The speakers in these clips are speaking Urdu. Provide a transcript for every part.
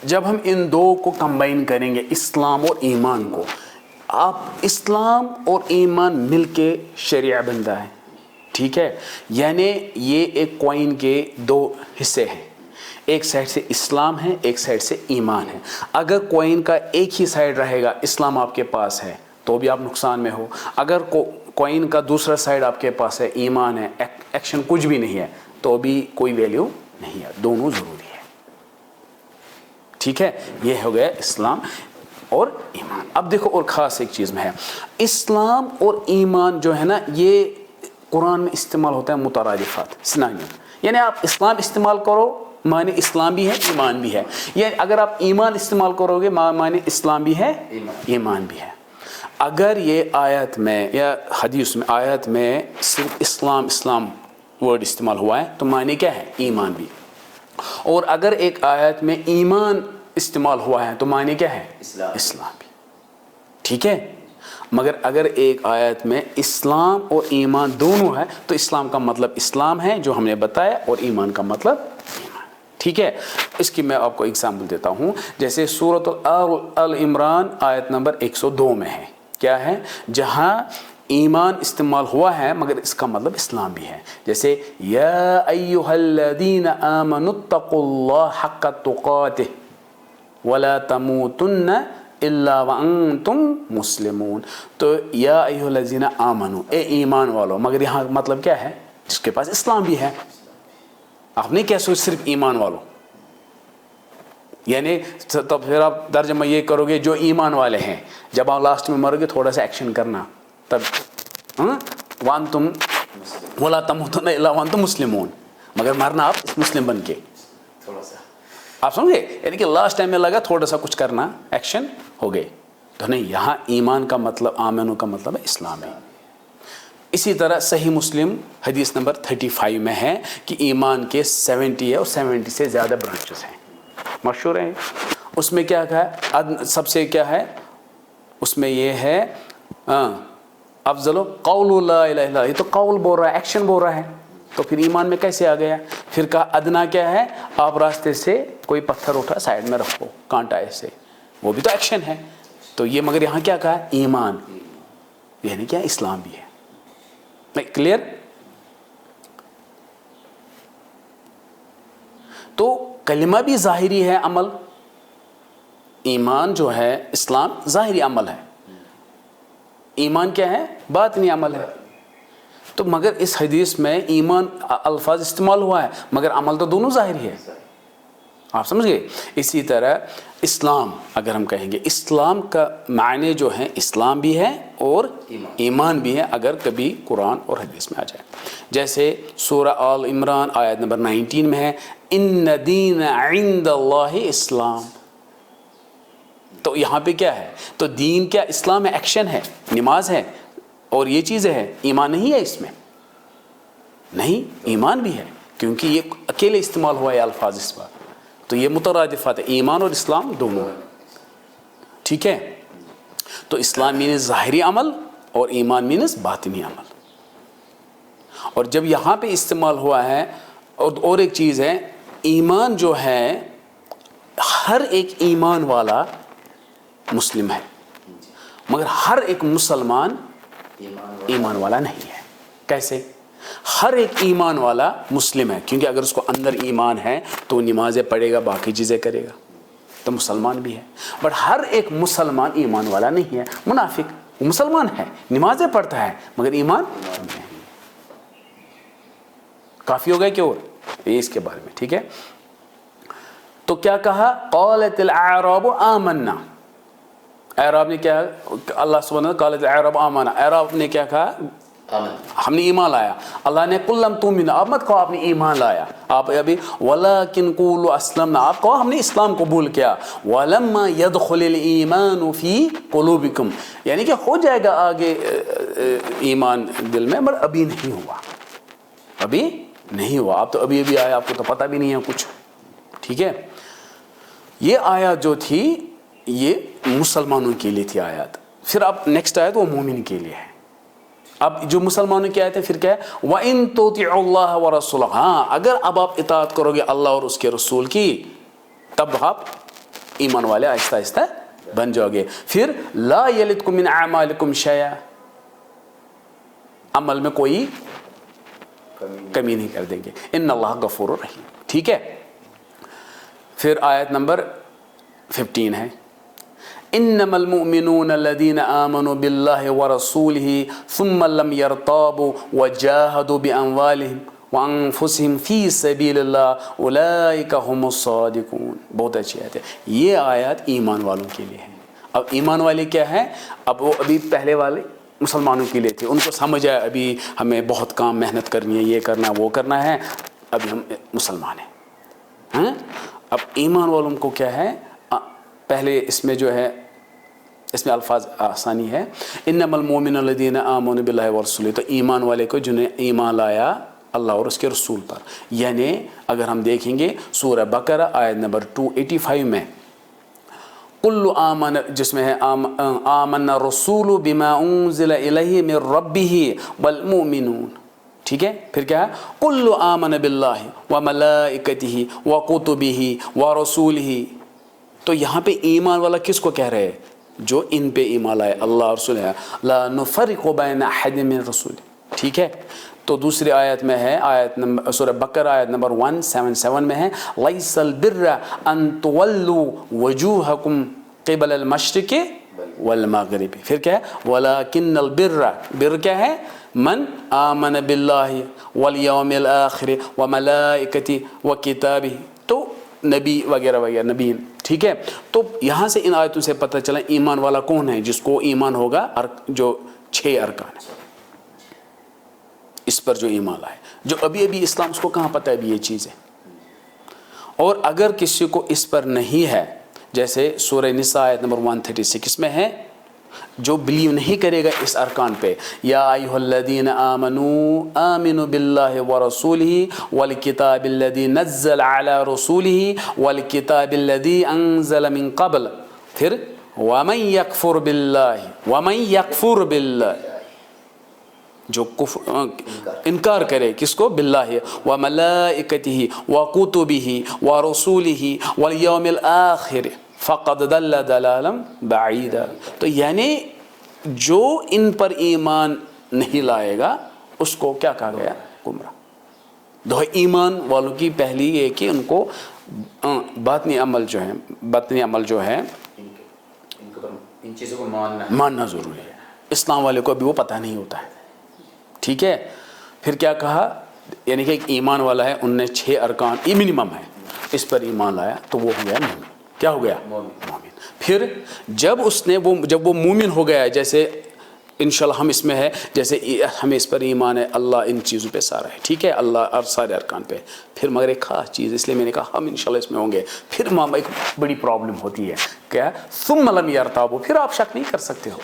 جب ہم ان دو کو کمبائن کریں گے، اسلام اور ایمان کو، آپ اسلام اور ایمان مل کے شریعہ بنتا ہے، ٹھیک ہے؟ یعنی یہ ایک کوئن کے دو حصے ہیں، ایک سائڈ سے اسلام ہے، ایک سائڈ سے ایمان ہے۔ اگر کوئن کا ایک ہی سائڈ رہے گا، اسلام آپ کے پاس ہے، تو بھی آپ نقصان میں ہو۔ اگر کوئن کا دوسرا سائڈ آپ کے پاس ہے، ایمان ہے، ایکشن کچھ بھی نہیں ہے، تو بھی کوئی ویلیو نہیں ہے۔ دونوں ضروری ہے، ٹھیک ہے؟ یہ ہو گیا اسلام اور ایمان۔ اب دیکھو اور خاص ایک چیز میں ہے، اسلام اور ایمان جو ہے نا، یہ قرآن میں استعمال ہوتا ہے مترادفات، سنانیم۔ یعنی آپ اسلام استعمال کرو، معنی اسلام بھی ہے، ایمان بھی ہے۔ یعنی اگر آپ ایمان استعمال کرو گے، معنی اسلام بھی ہے، ایمان بھی ہے۔ اگر یہ آیت میں یا حدیث میں، آیت میں صرف اسلام ورڈ استعمال ہوا ہے، تو معنی کیا ہے؟ ایمان بھی۔ اور اگر ایک آیت میں ایمان استعمال ہوا ہے، تو معنی کیا ہے؟ اسلام بھی، ٹھیک ہے؟ مگر اگر ایک آیت میں اسلام اور ایمان دونوں ہے، تو اسلام کا مطلب اسلام ہے جو ہم نے بتایا، اور ایمان کا مطلب ایمان، ٹھیک ہے؟ اس کی میں آپ کو اگزامپل دیتا ہوں، جیسے سورۃ آل عمران آیت نمبر 102 میں ہے، کیا ہے؟ جہاں ایمان استعمال ہوا ہے مگر اس کا مطلب اسلام بھی ہے، جیسے یا ایھا الذین آمنوا اتقوا اللہ حق تقاتہ ولا تموتن الا وانتم مسلمون۔ تو یا ایھا الذین آمنوا، اے ایمان والو، مگر یہاں مطلب کیا ہے؟ جس کے پاس اسلام بھی ہے۔ آپ نہیں کہہ سکتے صرف ایمان والو، یعنی تب پھر آپ ترجمہ یہ کرو گے جو ایمان والے ہیں، جب آپ لاسٹ میں مرو گے تھوڑا سا ایکشن کرنا، تب وانتم ولا تموتن الا وانتم مسلمون، مگر مرنا آپ مسلم بن کے، تھوڑا سا آپ سمجھے؟ یعنی کہ لاسٹ ٹائم میں لگا تھوڑا سا کچھ کرنا، ایکشن ہو گئے، تو نہیں، یہاں ایمان کا مطلب، آمنو کا مطلب ہے اسلام ہے۔ اسی طرح صحیح مسلم حدیث نمبر 35 میں ہے کہ ایمان کے 70 ہے اور 70 سے زیادہ برانچز ہیں، مشہور ہیں۔ اس میں کیا کہا ہے؟ سب سے کیا ہے اس میں؟ یہ ہے افضل قول لا الہ الا اللہ، یہ تو قول بول رہا ہے، ایکشن بول رہا ہے، تو پھر ایمان میں کیسے آ گیا؟ پھر کہا ادنا کیا ہے؟ آپ راستے سے کوئی پتھر اٹھا سائڈ میں رکھو کانٹا ایسے، وہ بھی تو ایکشن ہے۔ تو یہ مگر یہاں کیا کہا؟ ایمان، یعنی کیا؟ اسلام بھی ہے۔ کلیئر؟ تو کلمہ بھی ظاہری ہے عمل، ایمان جو ہے اسلام ظاہری عمل ہے، ایمان کیا ہے؟ باطنی عمل ہے۔ تو مگر اس حدیث میں ایمان الفاظ استعمال ہوا ہے مگر عمل تو دونوں ظاہری ہے، آپ سمجھ گئے؟ اسی طرح اسلام اگر ہم کہیں گے، اسلام کا معنی جو ہے اسلام بھی ہے اور ایمان بھی ہے، اگر کبھی قرآن اور حدیث میں آ جائے، جیسے سورہ آل عمران آیت نمبر 19 میں ہے ان دین عند اللہ اسلام۔ تو یہاں پہ کیا ہے؟ تو دین کیا؟ اسلام ہے، ایکشن ہے، نماز ہے، اور یہ چیزیں ہے، ایمان نہیں ہے اس میں، نہیں، ایمان بھی ہے، کیونکہ یہ اکیلے استعمال ہوا ہے الفاظ اس بار، تو یہ مترادفات ہے، ایمان اور اسلام دونوں ہے، ٹھیک ہے؟ تو اسلام مینز ظاہری عمل اور ایمان مینز باطنی عمل۔ اور جب یہاں پہ استعمال ہوا ہے، اور ایک چیز ہے، ایمان جو ہے ہر ایک ایمان والا مسلم ہے، مگر ہر ایک مسلمان ایمان والا نہیں ہے۔ کیسے؟ ہر ایک ایمان والا مسلم ہے، کیونکہ اگر اس کو اندر ایمان ہے تو وہ نمازیں پڑھے گا، باقی چیزیں کرے گا، تو مسلمان بھی ہے۔ بٹ ہر ایک مسلمان ایمان والا نہیں ہے، منافق، وہ مسلمان ہے، نمازیں پڑھتا ہے مگر ایمان نہیں۔ کافی ہو گئے کہ اور یہ اس کے بارے میں، ٹھیک ہے؟ تو کیا کہا؟ قالت الاعراب آمنا، اعراب نے کیا؟ اللہ سبحانہ قالت الاعراب آمنا، اعراب نے کیا کہا؟ ہم نے ایمان لایا۔ اللہ نے قل لم تؤمنوا، آپ مت کہو آپ نے ایمان لایا، آپ ابھی ولکن قولوا اسلمنا، آپ کہو ہم نے اسلام قبول کیا، ولما يدخل الايمان في قلوبكم، یعنی کہ ہو جائے گا آگے ایمان دل میں، مگر ابھی نہیں ہوا، ابھی نہیں ہوا، آپ تو ابھی آئے، آپ کو تو پتہ بھی نہیں ہے کچھ، ٹھیک ہے؟ یہ آیات جو تھی یہ مسلمانوں کے لیے تھی آیات، پھر اب نیکسٹ آیت وہ مومن کے لیے ہے۔ اب جو مسلمانوں کی آیت ہے پھر کیا ہے؟ وَإِن تُطِيعُوا اللَّهَ وَرَسُولَهُ، ہاں اگر اب آپ اطاعت کرو گے اللہ اور اس کے رسول کی، تب آپ ایمان والے آہستہ آہستہ بن جاؤ گے. پھر لا یلدکم من اعمالکم شیئا, عمل میں کوئی کمی نہیں کر دیں گے. ان اللہ غفور رحیم. ٹھیک ہے. پھر آیت نمبر 15 ہے انما المؤمنون الذين آمنوا بالله ورسوله ثم لم يرتابوا وجاهدوا بأموالهم وانفسهم فی سبیل اللہ اولئک هم الصادقون. بہت اچھی آیت ہے. یہ آیات ایمان والوں کے لیے ہے. اب ایمان والے کیا ہے؟ اب وہ ابھی پہلے والے مسلمانوں کے لیے تھے, ان کو سمجھ آیا ابھی ہمیں بہت کام محنت کرنی ہے, یہ کرنا وہ کرنا ہے, ابھی ہم مسلمان ہیں. اب ایمان والوں کو کیا ہے, پہلے اس میں جو ہے اس میں الفاظ آسانی ہے انما المؤمنون الذین آمنوا باللہ ورسولہ, تو ایمان والے کو جنہیں ایمان لایا اللہ اور اس کے رسول پر. یعنی اگر ہم دیکھیں گے سورہ بقرہ آیت نمبر 285 میں کل آمن, جس میں ہے آمن الرسول بما انزل الیہ من ربہ والمؤمنون. ٹھیک ہے. پھر کیا ہے کل آمن باللہ وملائکتہ وکتبہ ورسولہ. تو یہاں پہ ایمان والا کس کو کہہ رہے ہیں؟ جو ان پہ ایمان لائے, اللہ اور رسول ہے. لا نفرق بین احد من رسول. ٹھیک ہے. تو دوسری آیت میں ہے آیت نمبر سورہ بقرہ آیت نمبر 177 میں ہے لیس البر ان تولوا وجوہکم قبل المشرق والمغرب. پھر کیا ہے ولکن البر, بر کیا ہے من آمن باللہ والیوم الآخر وملائکتہ وکتابہ, تو نبی وغیرہ وغیرہ نبی. ٹھیک ہے. تو یہاں سے ان آیتوں سے پتہ چلا ایمان والا کون ہے, جس کو ایمان ہوگا جو 6 ارکان ہیں, اس پر جو ایمان لائے. جو ابھی اسلام اس کو کہاں پتہ ہے ابھی یہ چیز ہے. اور اگر کسی کو اس پر نہیں ہے, جیسے سورہ نساء آیت نمبر 136 میں ہے, جو بلیو نہیں کرے گا اس ارکان پہ, یا ایھا الذین آمنوا آمنوا باللہ ورسولہ والکتاب الذی نزل علی رسولہ والکتاب الذی انزل من قبل. پھر ومن یکفر باللہ, جو انکار کرے کس کو, باللہ وملائکتہ وکتبہ ورسولہ والیوم الآخر فقد دل دلالا بعیدا. تو یعنی جو ان پر ایمان نہیں لائے گا اس کو کیا کہا گیا, گمراہ. دو ایمان والوں کی پہلی یہ کہ ان کو باطنی عمل جو ہے ان چیزوں کو ماننا ضروری ہے. اسلام والے کو ابھی وہ پتہ نہیں ہوتا ہے. ٹھیک ہے. پھر کیا کہا, یعنی کہ ایک ایمان والا ہے, ان نے 6 ارکان یہ منیمم ہے, اس پر ایمان لایا تو وہ ہو گیا مومن. کیا ہو گیا مومن. پھر جب وہ مومن ہو گیا, جیسے انشاءاللہ ہم اس میں ہے, جیسے ہمیں اس پر ایمان ہے اللہ ان چیزوں پہ سارا ہے. ٹھیک ہے. اللہ اور سارے ارکان پہ. پھر مگر ایک خاص چیز, اس لیے میں نے کہا ہم انشاءاللہ اس میں ہوں گے. پھر ایک بڑی پرابلم ہوتی ہے, کیا ثم لم یرتابوا, پھر آپ شک نہیں کر سکتے ہو.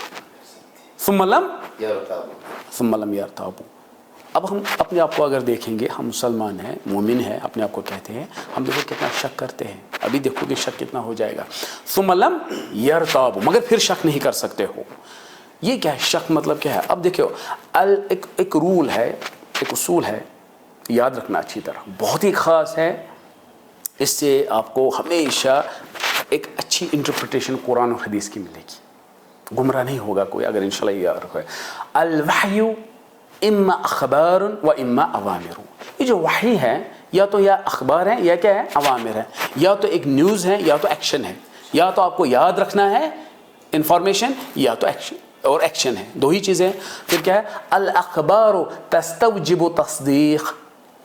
ثم لم یرتابوا. اب ہم اپنے آپ کو اگر دیکھیں گے, ہم مسلمان ہیں, مومن ہیں, اپنے آپ کو کہتے ہیں, ہم دیکھو کتنا شک کرتے ہیں. ابھی دیکھو کہ شک کتنا ہو جائے گا. ثم لم یرتابوا, مگر پھر شک نہیں کر سکتے ہو. یہ کیا ہے شک, مطلب کیا ہے؟ اب دیکھو ایک رول ہے, ایک اصول ہے, یاد رکھنا اچھی طرح, بہت ہی خاص ہے. اس سے آپ کو ہمیشہ ایک اچھی انٹرپریٹیشن قرآن و حدیث کی ملے گی, گمراہ نہیں ہوگا کوئی اگر انشاءاللہ یہ یاد رکھے. الوحی اما اخبار و اما اوامر. یہ جو وحی ہے یا تو یا اخبار ہے یا کیا ہے اوامر ہے, یا تو ایک نیوز ہے یا تو ایکشن ہے, یا تو آپ کو یاد رکھنا ہے انفارمیشن یا تو ایکشن, اور ایکشن ہے, 2 ہی چیزیں. پھر کیا ہے الاخبار تستوجب تصدیق,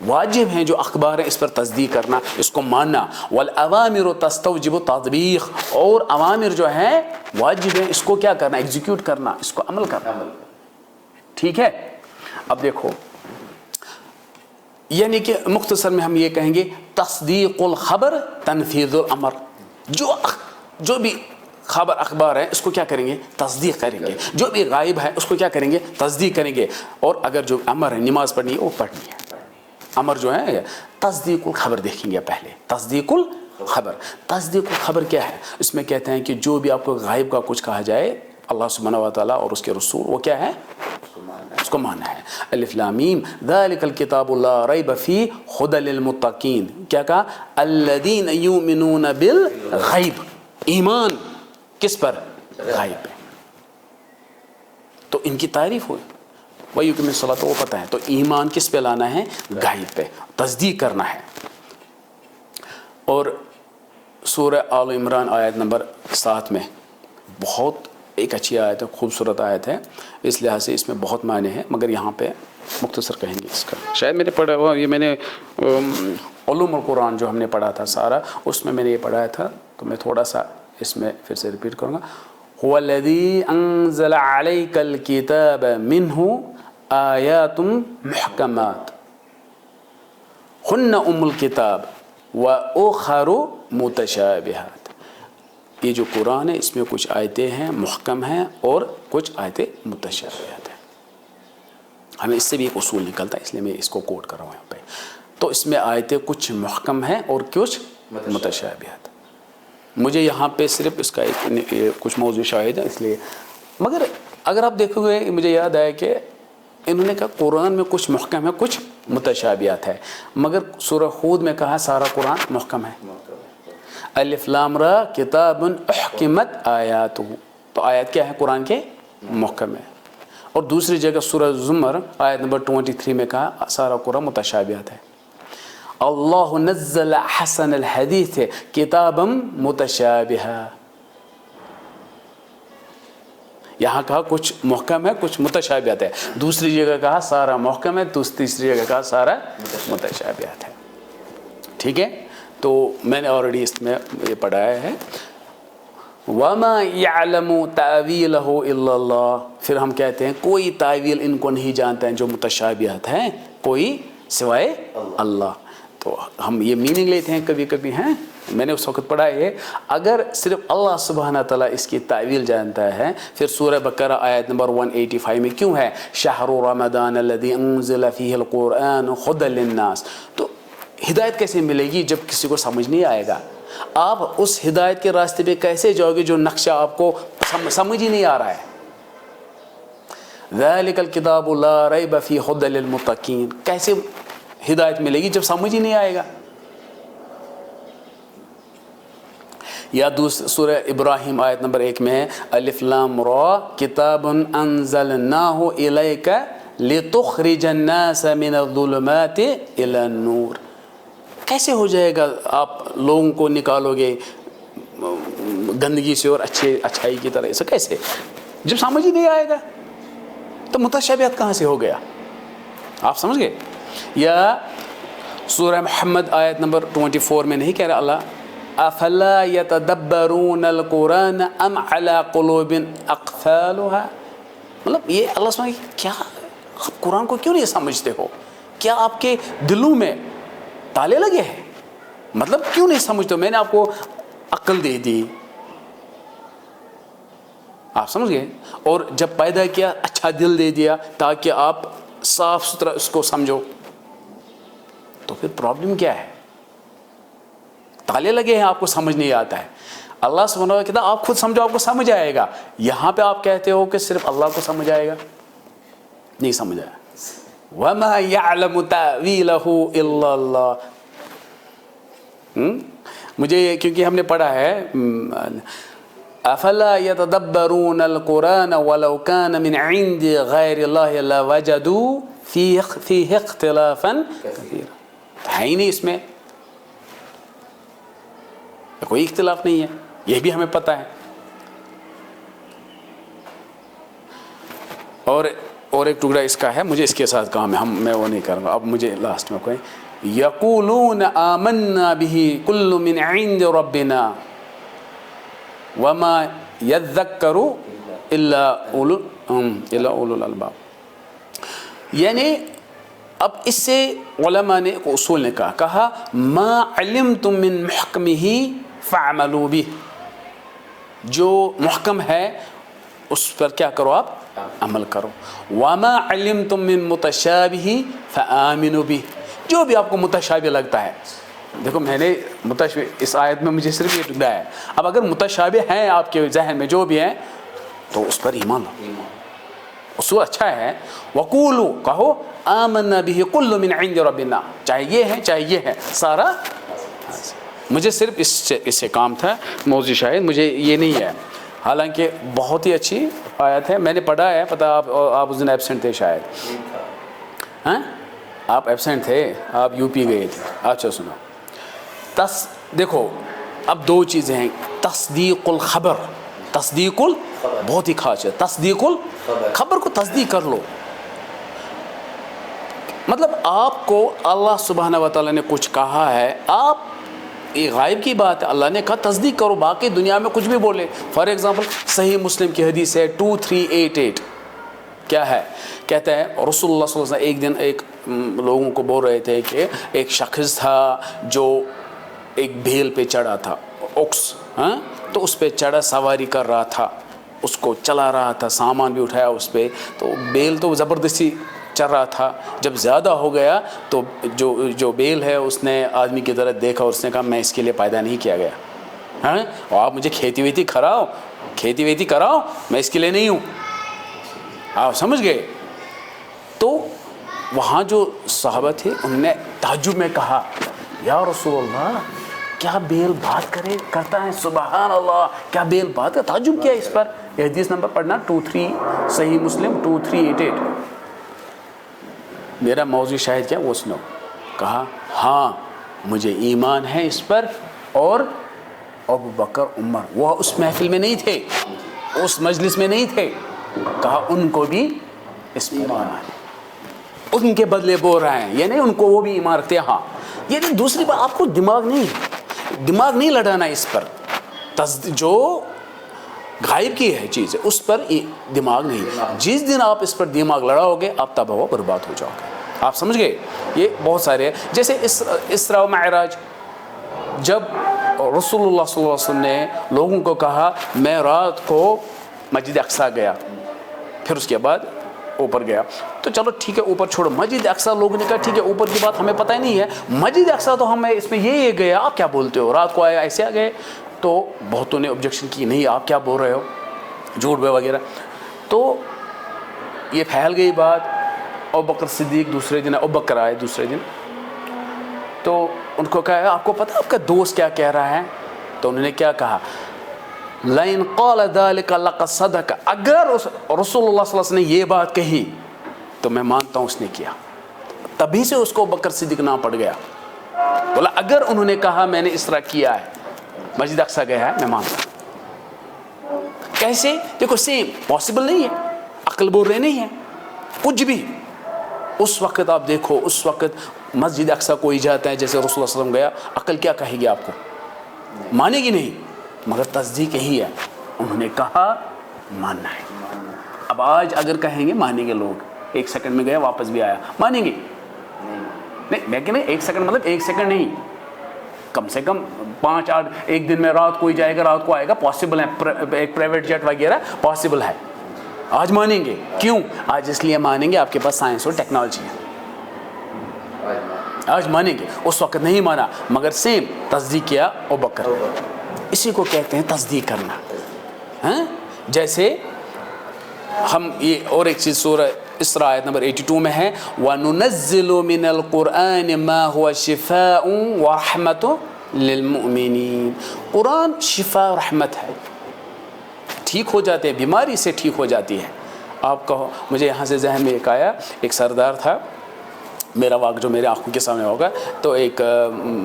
واجب ہیں جو اخبار ہیں اس پر تصدیق کرنا, اس کو ماننا. والاوامر تستوجب تطبیق, اور اوامر جو ہیں واجب ہیں اس کو کیا کرنا, ایگزیکیوٹ کرنا, اس کو عمل کرنا. ٹھیک ہے. اب دیکھو, یعنی کہ مختصر میں ہم یہ کہیں گے تصدیق الخبر تنفیذ الامر. جو بھی خبر اخبار ہے اس کو کیا کریں گے, تصدیق کریں گے. جو بھی غائب ہے اس کو کیا کریں گے, تصدیق کریں گے. اور اگر جو امر ہے نماز پڑھنی ہے وہ پڑھنی ہے. امر جو ہے تصدیق الخبر دیکھیں گے پہلے. تصدیق الخبر کیا ہے, اس میں کہتے ہیں کہ جو بھی آپ کو غائب کا کچھ کہا جائے اللہ سبحانہ و تعالیٰ اور اس کے رسول, وہ کیا ہے, اس کو ماننا ہے. الف لام میم ذالک الکتاب لا ریب فیہ ھدی للمتقین. کیا کہا, الذین یؤمنون بالغیب. ایمان کس پر؟ غائب پہ. تو ان کی تعریف ہوئی وہی کہ صلاۃ وہ پتہ ہے. تو ایمان کس پہ لانا ہے؟ غائب پہ تصدیق کرنا ہے. اور سورہ آل عمران آیت نمبر 7 میں بہت ایک اچھی آیت ہے, خوبصورت آیت ہے, اس لحاظ سے اس میں بہت معنی ہے, مگر یہاں پہ مختصر کہیں گے اس کا. شاید میں نے پڑھا ہوا, یہ میں نے علوم القرآن جو ہم نے پڑھا تھا سارا, اس میں نے یہ پڑھایا تھا, تو میں تھوڑا سا اس میں پھر سے ریپیٹ کروں گا. هو الذی انزل علیک الکتاب منہ آیات محکمات ہن ام الکتاب وآخر متشابہات. یہ جو قرآن ہے اس میں کچھ آیتیں ہیں محکم ہیں اور کچھ آیتیں متشابہات ہیں. ہمیں اس سے بھی ایک اصول نکلتا ہے, اس لیے میں اس کو کوٹ کر رہا ہوں یہاں پہ. تو اس میں آیتیں کچھ محکم ہیں اور کچھ متشابہات. مجھے یہاں پہ صرف اس کا ایک کچھ موضوع شاہد ہے اس لیے, مگر اگر آپ دیکھو گے مجھے یاد آیا کہ انہوں نے کہا قرآن میں کچھ محکم ہے کچھ متشابہات ہے, مگر سورہ ہود میں کہا سارا قرآن محکم ہے. الف لام را کتاب احکمت آیاتہ, تو آیات کیا ہے قرآن کے؟ محکم ہے. اور دوسری جگہ سورہ زمر آیت نمبر 23 میں کہا سارا قرآن متشابہات ہے. اللہ نزل حسن الحدیث کتابا متشابہا, یہاں کہا کچھ محکم ہے کچھ متشابہات ہے, دوسری جگہ کہا سارا محکم ہے, تیسری جگہ کہا سارا متشابہات ہے. ٹھیک ہے, تو میں نے آلریڈی اس میں یہ پڑھایا ہے. وَمَا يَعْلَمُ تَأْوِيلَهُ إِلَّا اللَّهُ, پھر ہم کہتے ہیں کوئی تعویل ان کو نہیں جانتے ہیں جو متشابہات ہیں کوئی سوائے اللہ. تو ہم یہ میننگ لیتے ہیں کبھی کبھی ہیں, میں نے اس وقت پڑھا ہے اگر صرف اللہ سبحانہ تعالیٰ اس کی تعویل جانتا ہے, پھر سورہ بقرہ آیت نمبر 185 میں کیوں ہے شہر رمضان الذی انزل فیہ القرآن ہدی للناس. تو ہدایت کیسے ملے گی جب کسی کو سمجھ نہیں آئے گا؟ آپ اس ہدایت کے راستے پہ کیسے جاؤ گے جو نقشہ آپ کو سمجھ ہی نہیں آ رہا ہے؟ ذالک الکتاب لا ریب فیہ ہدی للمتقین, کیسے ہدایت ملے گی جب سمجھ ہی نہیں آئے گا؟ یا دوسرے سورہ ابراہیم آیت نمبر 1 میں ہے الف لام را کتاب انزلناہ الیک لتخرج الناس من الظلمات الی النور. کیسے ہو جائے گا آپ لوگوں کو نکالو گے گندگی سے اور اچھائی کی طرح, ایسا کیسے جب سمجھ ہی نہیں آئے گا؟ تو متشابہات کہاں سے ہو گیا؟ آپ سمجھ گئے. یا سورہ محمد آیت نمبر 24 میں نہیں کہہ رہا اللہ افلا یتدبرون القرآن ام علی قلوب اقفالها, مطلب یہ اللہ سبحانہ کیا آپ قرآن کو کیوں نہیں سمجھتے ہو؟ کیا آپ کے دلوں میں تالے لگے ہیں؟ مطلب کیوں نہیں سمجھتے ہو؟ میں نے آپ کو عقل دے دی, آپ سمجھ گئے, اور جب پیدا کیا اچھا دل دے دیا تاکہ آپ صاف ستھرا اس کو سمجھو. تو پھر پرابلم کیا ہے؟ تالے لگے ہیں آپ کو سمجھ نہیں آتا ہے. اللہ سبحانہ وتعالیٰ کہتا آپ خود سمجھو آپ کو سمجھ آئے گا. یہاں پہ آپ کہتے ہو کہ صرف اللہ کو سمجھ آئے گا, نہیں سمجھ آیا. وَمَا يَعْلَمُ تَأْوِيلَهُ إِلَّا اللَّهُ. مجھے کیونکہ ہم نے پڑھا ہے أَفَلَا يَتَدَبَّرُونَ الْقُرْآنَ وَلَوْ كَانَ مِنْ عِنْدِ غَيْرِ اللَّهِ لَوَجَدُوا فِيهِ اخْتِلَافًا كَثِيرًا. ہے ہی نہیں اس میں کوئی اختلاف نہیں ہے, یہ بھی ہمیں پتہ ہے. اور ایک ٹکڑا اس کا ہے, مجھے اس کے ساتھ کام ہے, میں وہ نہیں کروں گا. اب مجھے لاسٹ میں کوئی یقولون آمنا به کل من عند ربنا وما یذکر الا اولو الالباب. یعنی اب اس سے علماء نے ایک اصول نے کہا ما علمتم من محکمہ فاعملوا به, جو محکم ہے اس پر کیا کرو آپ عمل کرو. وما علمتم من متشابہ فآمنوا به, جو بھی آپ کو متشابہ لگتا ہے. دیکھو میں نے متشابہ اس آیت میں مجھے صرف یہ ٹکڑا ہے, اب اگر متشابہ ہیں آپ کے ذہن میں جو بھی ہیں تو اس پر ایمان لاؤ, اصول اچھا ہے. وقولوا کہو آمنا به کل من عند ربنا, چاہے یہ ہے چاہے یہ ہے سارا. مجھے صرف اس سے کام تھا، موضوع شاید مجھے یہ نہیں ہے، حالانکہ بہت ہی اچھی آیت ہے، میں نے پڑھا ہے، پتہ آپ اس دن ایبسنٹ تھے شاید، ہاں آپ ایبسنٹ تھے، آپ یو پی گئے تھے. اچھا سنو، دیکھو اب دو چیزیں ہیں، تصدیق الخبر، بہت ہی خاص ہے، تصدیق الخبر کو تصدیق کر لو. مطلب آپ کو اللہ سبحانہ و تعالیٰ نے کچھ کہا ہے، آپ یہ غائب کی بات ہے، اللہ نے کہا تصدیق کرو، باقی دنیا میں کچھ بھی بولے. فار ایگزامپل صحیح مسلم کی حدیث ہے 2388، کیا ہے؟ کہتا ہے رسول اللہ صلی اللہ علیہ وسلم ایک دن ایک لوگوں کو بول رہے تھے کہ ایک شخص تھا جو ایک بھیل پہ چڑھا تھا، اوکس، ہاں، تو اس پہ چڑھا، سواری کر رہا تھا، اس کو چلا رہا تھا، سامان بھی اٹھایا اس پہ، تو بیل تو زبردستی چل رہا تھا. جب زیادہ ہو گیا تو جو بیل ہے اس نے آدمی کی طرف دیکھا اور اس نے کہا میں اس کے لیے پیدا نہیں کیا گیا، ہاں، اور آپ مجھے کھیتی ویتی کراؤ، میں اس کے لیے نہیں ہوں. آپ سمجھ گئے؟ تو وہاں جو صحابہ تھے انہوں نے تعجب میں کہا یا رسول اللہ کیا بیل بات کرتا ہے؟ سبحان اللہ، کیا بیل بات کا؟ تعجب کیا اس پر. یہ حدیث نمبر پڑھنا 23 صحیح مسلم 2388. میرا موضوع شاہد کیا وہ سنو. کہا ہاں مجھے ایمان ہے اس پر، اور ابو بکر عمر وہ اس محفل میں نہیں تھے، اس مجلس میں نہیں تھے، کہا ان کو بھی اس پر ایمان ہے، ان کے بدلے بول رہے ہیں، یعنی ان کو وہ بھی ایمان رکھتے ہیں. ہاں یعنی دوسری بات، آپ کو دماغ نہیں لڑانا اس پر، جو غائب کی ہے چیز ہے اس پر دماغ نہیں. جس دن آپ اس پر دماغ لڑاؤ گے آپ تباہ و برباد ہو جاؤ گے. آپ سمجھ گئے؟ یہ بہت سارے ہیں، جیسے اسراء و معراج، جب رسول اللہ صلی اللہ علیہ وسلم نے لوگوں کو کہا میں رات کو مسجد اقصیٰ گیا، پھر اس کے بعد اوپر گیا، تو چلو ٹھیک ہے اوپر چھوڑو، مسجد اقصیٰ لوگوں نے کہا ٹھیک ہے اوپر کی بات ہمیں پتہ ہی نہیں ہے، مسجد اقصیٰ تو ہمیں اس میں یہ گیا، آپ کیا بولتے ہو، رات کو آیا ایسے آ گئے. تو بہتوں نے آبجیکشن کی نہیں آپ کیا بول رہے ہو، جھوٹ وغیرہ. تو یہ پھیل گئی بات. ابوبکر صدیق دوسرے دن، ابوبکر آئے دوسرے دن، تو ان کو کہا آپ کو پتہ آپ کا دوست کیا کہہ رہا ہے؟ تو انہوں نے کیا کہا؟ لَإِنْ قَالَ ذَلِكَ لَقَدْ صَدَقَ، اگر رسول اللہ صلی اللہ علیہ وسلم نے یہ بات کہی تو میں مانتا ہوں اس نے کیا. تبھی سے اس کو ابوبکر صدیق نام پڑ گیا. بولا اگر انہوں نے کہا میں نے اسراء کیا ہے، مسجد اقصیٰ گیا ہے، میں مانتا ہوں. کیسے؟ دیکھو سیم پاسبل نہیں ہے، عقل بول رہے نہیں ہے کچھ بھی. اس وقت آپ دیکھو، اس وقت مسجد اقصیٰ کوئی جاتا ہے جیسے رسول اللہ صلی اللہ علیہ وسلم گیا، عقل کیا کہے گی آپ کو؟ مانے گی نہیں، مگر تصدیق یہی ہے، انہوں نے کہا ماننا ہے. اب آج اگر کہیں گے مانیں گے لوگ، ایک سیکنڈ میں گیا واپس بھی آیا، مانیں گے؟ نہیں، میں کہ نہیں ایک سیکنڈ مطلب ایک سیکنڈ نہیں، کم سے کم 5-8 ایک دن میں رات کو ہی جائے گا، رات کو آئے گا، پاسبل ہے، ایک پرائیویٹ جیٹ وغیرہ پاسبل ہے. آج مانیں گے، کیوں؟ آج اس لیے مانیں گے آپ کے پاس سائنس اور ٹیکنالوجی ہے، آج مانیں گے. اس وقت نہیں مانا، مگر سیم تصدیق کیا ابوبکر. اسی کو کہتے ہیں تصدیق کرنا. ہاں جیسے ہم یہ اور ایک چیز سورہ اسراء آیت نمبر 82 میں ہے وَنُنَزِّلُ مِنَ الْقُرْآنِ مَا هُوَ شِفَاءٌ وَرَحْمَةٌ لِلْمُؤْمِنِينَ. قرآن شفا رحمت ہے، ٹھیک ہو جاتے ہیں، بیماری سے ٹھیک ہو جاتی ہے. آپ کہو، مجھے یہاں سے ذہن میں ایک آیا، ایک سردار تھا، میرا واقع جو میرے آنکھوں کے سامنے ہوگا، تو ایک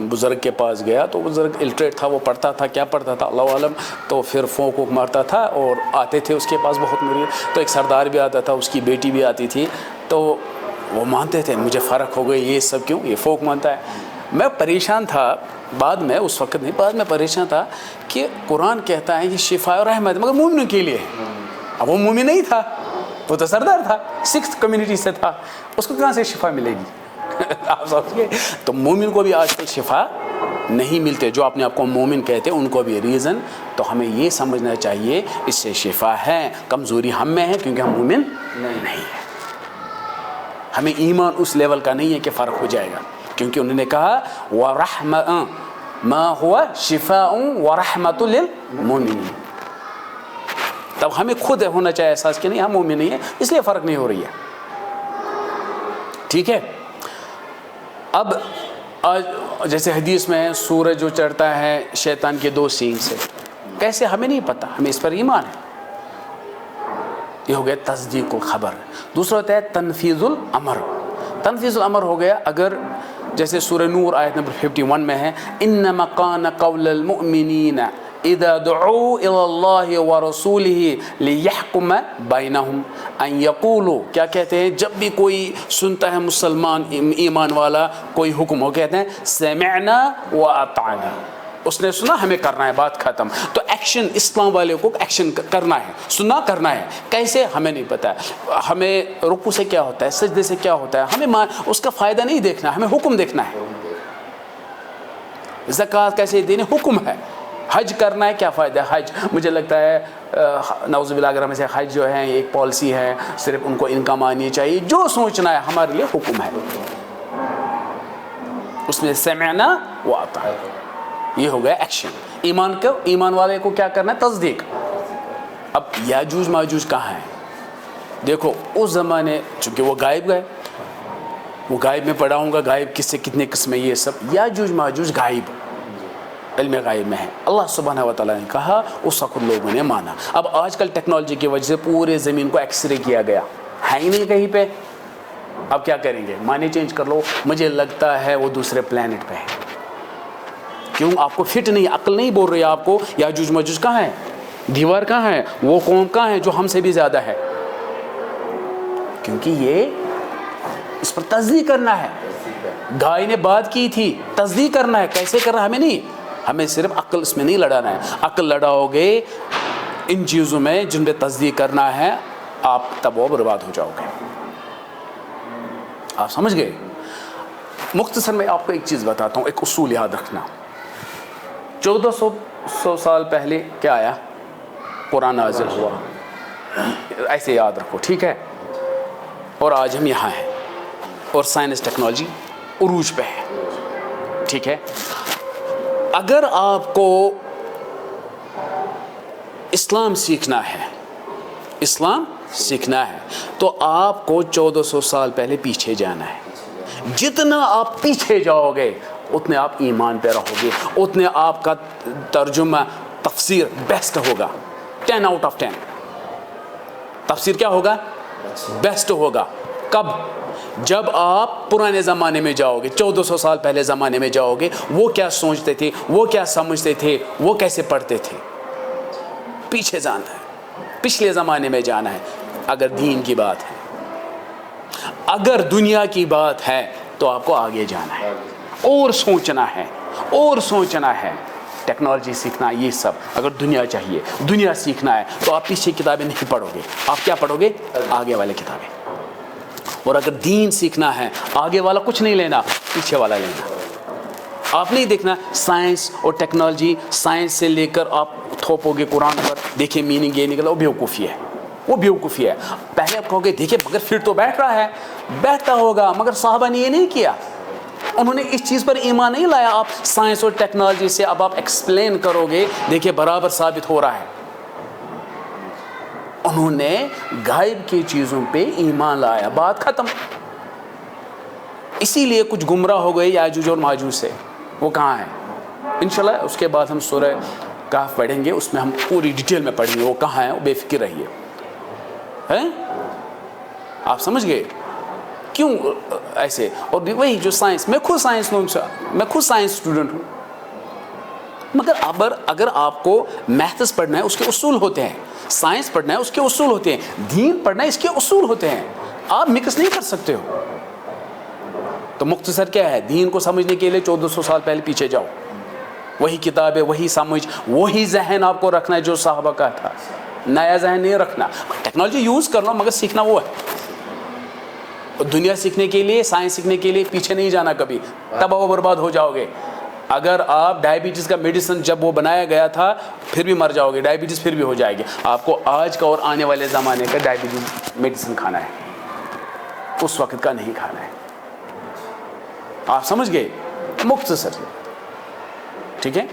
بزرگ کے پاس گیا، تو بزرگ الٹریٹ تھا، وہ پڑھتا تھا، کیا پڑھتا تھا اللہ عالم، تو پھر پھونک وونک مارتا تھا، اور آتے تھے اس کے پاس بہت مرید. تو ایک سردار بھی آتا تھا، اس کی بیٹی بھی آتی تھی، تو وہ مانتے تھے. مجھے فرق ہو گئی، یہ سب کیوں، یہ پھونک مانتا ہے. میں پریشان تھا بعد میں، اس وقت نہیں، بعد میں پریشان تھا کہ قرآن کہتا ہے یہ شفا اور رحمت مگر مومنوں کے لیے. اب وہ مومن نہیں تھا، وہ تو سردار تھا، 6th کمیونٹی سے تھا، اس کو کہاں سے شفا ملے گی؟ آپ سمجھ گئے؟ تو مومن کو بھی آج کل شفا نہیں ملتے. جو اپنے آپ کو مومن کہتے ہیں ان کو بھی ریزن. تو ہمیں یہ سمجھنا چاہیے اس سے شفا ہے، کمزوری ہم میں ہے کیونکہ ہم مومن نہیں ہیں. ہمیں ایمان اس لیول کا نہیں ہے کہ فرق ہو جائے گا، کیونکہ انہوں نے کہا وَرَحْمَةٌ مَا هُوَ شِفَاءٌ وَرَحْمَةٌ لِلْمُؤْمِنِينَ. تب ہمیں خود ہونا چاہیے احساس کہ نہیں ہم مومن نہیں ہیں، اس لیے فرق نہیں ہو رہی ہے. ٹھیک ہے؟ اب آج جیسے حدیث میں ہے سورج جو چڑھتا ہے شیطان کے 2 سینگ سے، کیسے ہمیں نہیں پتہ، ہمیں اس پر ایمان ہے. یہ ہو گیا تصدیق الخبر. دوسرا ہوتا ہے تنفیذ الامر. تنفیذ الامر ہو گیا اگر جیسے سورہ نور آیت نمبر 51 میں ہے انما کان قول المؤمنین اذا دعوا الى اللہ ورسولہ لیحکم بینہم ان یقولوا، کیا کہتے ہیں جب بھی کوئی سنتا ہے مسلمان ایمان والا کوئی حکم ہو، کہتے ہیں سمعنا واطعنا، اس نے سنا ہمیں کرنا ہے، بات ختم. تو ایکشن اسلام والے کو ایکشن کرنا ہے، سننا کرنا ہے. کیسے ہمیں نہیں پتہ. ہمیں رکوع سے کیا ہوتا ہے، سجدے سے کیا ہوتا ہے، ہمیں اس کا فائدہ نہیں دیکھنا، ہمیں حکم دیکھنا ہے. زکوٰۃ کیسے دینی، حکم ہے. حج کرنا ہے، کیا فائدہ ہے حج. مجھے لگتا ہے نعوذ باللہ اگر ہمیں سے حج جو ہے ایک پالیسی ہے، صرف ان کو انکم آنی چاہیے، جو سوچنا ہے ہمارے لیے حکم ہے. اس میں سمعنا واطعنا، یہ ہو گیا ایکشن. ایمان والے کو کیا کرنا ہے، تصدیق. اب یاجوج ماجوج کہاں ہیں؟ دیکھو اس زمانے چونکہ وہ غائب گئے، وہ غائب میں پڑھا ہوں گا، غائب کس سے کتنے قسمیں، یہ سب یاجوج ماجوج غائب، علم غائب میں ہے. اللہ سبحانہ و تعالیٰ نے کہا، اس وقت لوگوں نے مانا. اب آج کل ٹیکنالوجی کی وجہ سے پورے زمین کو ایکس رے کیا گیا، ہے ہی نہیں کہیں پہ. اب کیا کریں گے، معنی چینج کر لو. مجھے لگتا ہے وہ دوسرے پلانٹ پہ ہے. کیوں؟ آپ کو فٹ نہیں، عقل نہیں بول رہی آپ کو یاجوج ماجوج کہاں ہے، دیوار کہاں ہے، وہ قوم کہاں ہے جو ہم سے بھی زیادہ ہے. کیونکہ یہ اس پر تصدیق کرنا ہے. گائے نے بات کی تھی، تصدیق کرنا ہے. کیسے کرنا ہمیں نہیں، ہمیں صرف عقل اس میں نہیں لڑانا ہے. عقل لڑاؤ گے ان چیزوں میں جن پہ تصدیق کرنا ہے، آپ تباہ برباد ہو جاؤ گے. آپ سمجھ گئے. مختصر میں آپ کو ایک چیز بتاتا ہوں، ایک اصول یاد رکھنا. 1400 سال پہلے کیا آیا، قرآن نازل ہوا، ایسے یاد رکھو، ٹھیک ہے. اور آج ہم یہاں ہیں اور سائنس ٹیکنالوجی عروج پہ ہے، ٹھیک ہے. اگر آپ کو اسلام سیکھنا ہے، اسلام سیکھنا ہے تو آپ کو 1400 سال پہلے پیچھے جانا ہے. جتنا آپ پیچھے جاؤ گے اتنے آپ ایمان پہ رہو گے، اتنے آپ کا ترجمہ تفسیر بیسٹ ہوگا. 10 out of 10 تفسیر کیا ہوگا، بیسٹ ہوگا. کب؟ جب آپ پرانے زمانے میں جاؤ گے، 1400 سال پہلے زمانے میں جاؤ گے، وہ کیا سوچتے تھے، وہ کیا سمجھتے تھے، وہ کیسے پڑھتے تھے. پیچھے جانا ہے، پچھلے زمانے میں جانا ہے. اگر دین کی بات ہے، اگر دنیا کی بات ہے تو آپ کو آگے جانا ہے اور سوچنا ہے، اور سوچنا ہے. ٹیکنالوجی سیکھنا، یہ سب اگر دنیا چاہیے، دنیا سیکھنا ہے تو آپ پیچھے کتابیں نہیں پڑھو گے، آپ کیا پڑھو گے، آگے والے کتابیں. اور اگر دین سیکھنا ہے، آگے والا کچھ نہیں لینا، پیچھے والا لینا. آپ نہیں دیکھنا سائنس اور ٹیکنالوجی، سائنس سے لے کر آپ تھوپو گے قرآن پر، دیکھیں میننگ یہ نکلا، وہ بیوقوفی ہے، وہ بیوقوفی ہے. پہلے آپ کہو گے دیکھیں مگر پھر تو بیٹھ رہا ہے، بیٹھتا ہوگا، مگر صحابہ نے یہ نہیں کیا، انہوں نے اس چیز پر ایمان نہیں لایا. آپ سائنس اور ٹیکنالوجی سے اب آپ ایکسپلین کرو گے، دیکھیں برابر ثابت ہو رہا ہے. انہوں نے غائب کی چیزوں پہ ایمان لایا، بات ختم. اسی لیے کچھ گمراہ ہو گئے یاجوج اور ماجوج سے. وہ کہاں ہیں؟ انشاءاللہ اس کے بعد ہم سورہ کہف پڑھیں گے، اس میں ہم پوری ڈیٹیل میں پڑھیں گے وہ کہاں ہیں. وہ بے فکر رہیے. ہیں آپ سمجھ گئے کیوں ایسے. اور وہی جو سائنس، میں خود سائنس اسٹوڈنٹ ہوں، مگر اگر آپ کو میتھس پڑھنا ہے اس کے اصول ہوتے ہیں، سائنس پڑھنا ہے اس کے اصول ہوتے ہیں، دین پڑھنا ہے اس کے اصول ہوتے ہیں. آپ مکس نہیں کر سکتے ہو. تو مختصر کیا ہے، دین کو سمجھنے کے لیے 1400 سال پہلے پیچھے جاؤ، وہی کتابیں، وہی سمجھ، وہی ذہن آپ کو رکھنا ہے جو صحابہ کا تھا. نیا ذہن نہیں رکھنا. ٹیکنالوجی یوز کر لو مگر سیکھنا وہ ہے. دنیا سیکھنے کے لیے، سائنس سیکھنے کے لیے پیچھے نہیں جانا کبھی، تباہ و برباد ہو جاؤ گے. اگر آپ ڈائبٹیز کا میڈیسن جب وہ بنایا گیا تھا پھر بھی مر جاؤ گے، ڈائبٹیز پھر بھی ہو جائے گی. آپ کو آج کا اور آنے والے زمانے کا ڈائبٹیز میڈیسن کھانا ہے، اس وقت کا نہیں کھانا ہے. آپ سمجھ گئے. مختصر ٹھیک ہے.